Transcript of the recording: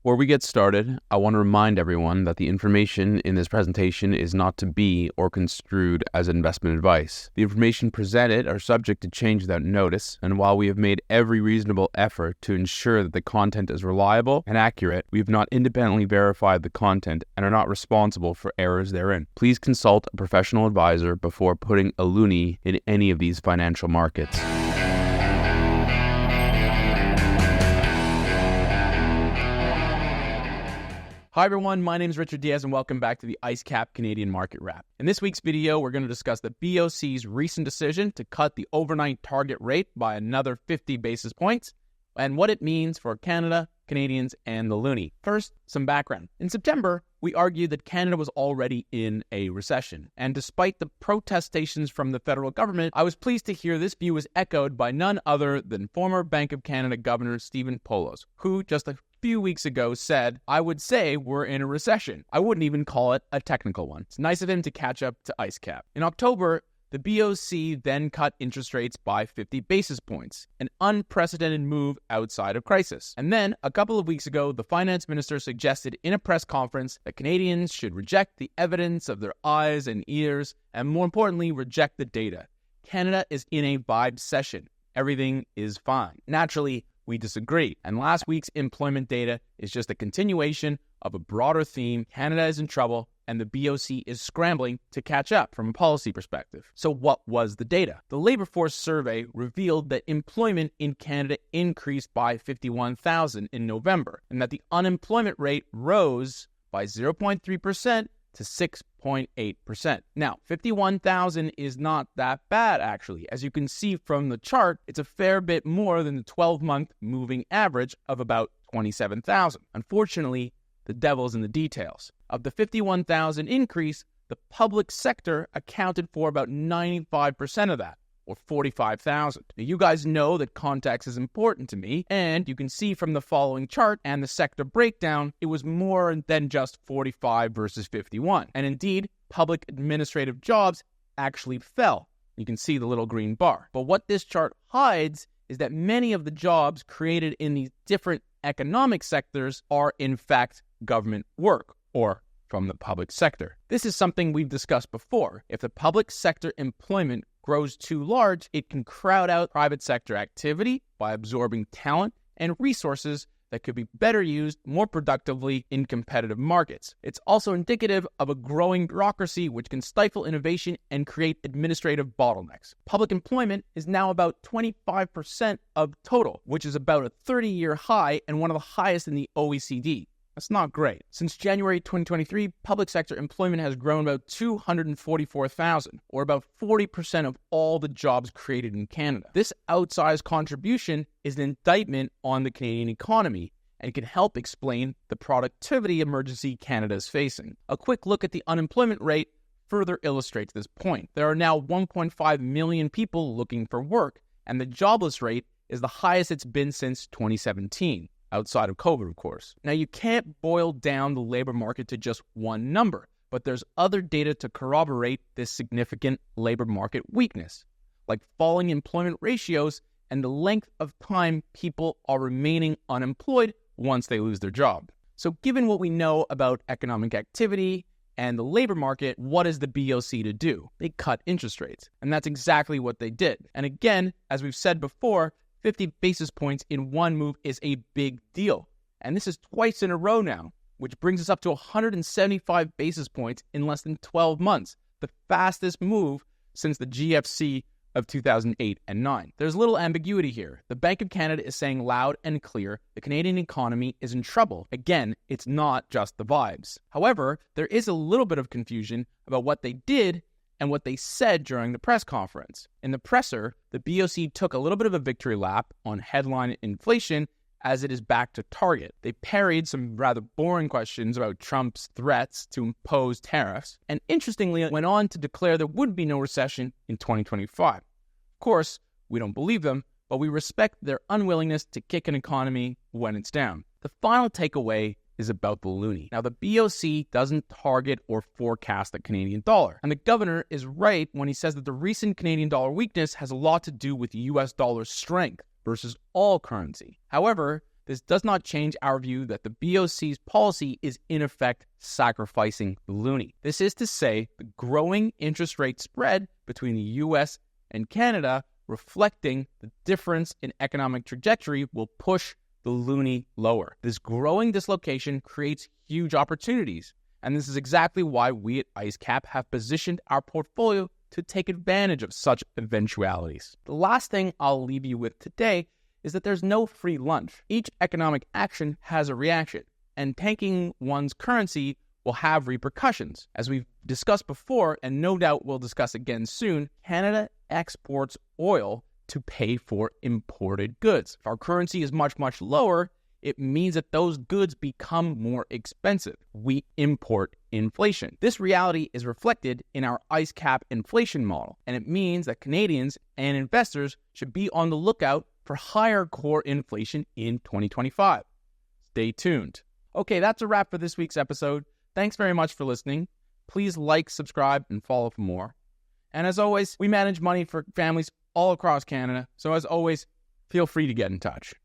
Before we get started, I want to remind everyone that the information in this presentation is not to be or construed as investment advice. The information presented are subject to change without notice, and while we have made every reasonable effort to ensure that the content is reliable and accurate, we have not independently verified the content and are not responsible for errors therein. Please consult a professional advisor before putting a Loonie in any of these financial markets. Hi everyone, my name is Richard Diaz and welcome back to the IceCap Canadian Market Wrap. In this week's video, we're going to discuss the BoC's recent decision to cut the overnight target rate by another 50 basis points and what it means for Canada, Canadians, and the Loonie. First, some background. In September, we argued that Canada was already in a recession, and despite the protestations from the federal government, I was pleased to hear this view was echoed by none other than former Bank of Canada Governor Stephen Poloz, who just a few weeks ago said, "I would say we're in a recession. I wouldn't even call it a technical one." It's nice of him to catch up to IceCap. In October, the BoC then cut interest rates by 50 basis points, an unprecedented move outside of crisis. And then, a couple of weeks ago, the finance minister suggested in a press conference that Canadians should reject the evidence of their eyes and ears, and more importantly, reject the data. Canada is in a vibe session. Everything is fine. Naturally, we disagree, and last week's employment data is just a continuation of a broader theme. Canada is in trouble, and the BoC is scrambling to catch up from a policy perspective. So what was the data? The labor force survey revealed that employment in Canada increased by 51,000 in November, and that the unemployment rate rose by 0.3% to 6.8%. Now, 51,000 is not that bad, actually. As you can see from the chart, it's a fair bit more than the 12-month moving average of about 27,000. Unfortunately, the devil's in the details. Of the 51,000 increase, the public sector accounted for about 95% of that, or 45,000. Now, you guys know that context is important to me, and you can see from the following chart and the sector breakdown, it was more than just 45 versus 51. And indeed, public administrative jobs actually fell. You can see the little green bar. But what this chart hides is that many of the jobs created in these different economic sectors are in fact government work, or from the public sector. This is something we've discussed before. If the public sector employment grows too large, it can crowd out private sector activity by absorbing talent and resources that could be better used more productively in competitive markets. It's also indicative of a growing bureaucracy which can stifle innovation and create administrative bottlenecks. Public employment is now about 25% of total, which is about a 30-year high and one of the highest in the OECD. That's not great. Since January 2023, public sector employment has grown about 244,000, or about 40% of all the jobs created in Canada. This outsized contribution is an indictment on the Canadian economy and can help explain the productivity emergency Canada is facing. A quick look at the unemployment rate further illustrates this point. There are now 1.5 million people looking for work, and the jobless rate is the highest it's been since 2017. Outside of COVID, of course. Now, you can't boil down the labor market to just one number, but there's other data to corroborate this significant labor market weakness, like falling employment ratios and the length of time people are remaining unemployed once they lose their job. So given what we know about economic activity and the labor market, what is the BoC to do? They cut interest rates, and that's exactly what they did. And again, as we've said before, 50 basis points in one move is a big deal. And this is twice in a row now, which brings us up to 175 basis points in less than 12 months, the fastest move since the GFC of 2008 and 9. There's little ambiguity here. The Bank of Canada is saying loud and clear the Canadian economy is in trouble. Again, it's not just the vibes. However, there is a little bit of confusion about what they did and what they said during the press conference. In the presser, the BoC took a little bit of a victory lap on headline inflation as it is back to target. They parried some rather boring questions about Trump's threats to impose tariffs, and interestingly went on to declare there would be no recession in 2025. Of course, we don't believe them, but we respect their unwillingness to kick an economy when it's down. The final takeaway is about the Loonie. Now, the BoC doesn't target or forecast the Canadian dollar. And the governor is right when he says that the recent Canadian dollar weakness has a lot to do with US dollar strength versus all currency. However, this does not change our view that the BoC's policy is in effect sacrificing the loonie. This is to say, the growing interest rate spread between the US and Canada, reflecting the difference in economic trajectory, will push the loonie lower. This growing dislocation creates huge opportunities, and this is exactly why we at IceCap have positioned our portfolio to take advantage of such eventualities. The last thing I'll leave you with today is that there's no free lunch. Each economic action has a reaction, and tanking one's currency will have repercussions. As we've discussed before, and no doubt we'll discuss again soon, Canada exports oil to pay for imported goods. If our currency is much, much lower, it means that those goods become more expensive. We import inflation. This reality is reflected in our IceCap inflation model, and it means that Canadians and investors should be on the lookout for higher core inflation in 2025. Stay tuned. Okay, that's a wrap for this week's episode. Thanks very much for listening. Please like, subscribe, and follow for more. And as always, we manage money for families all across Canada. So as always, feel free to get in touch.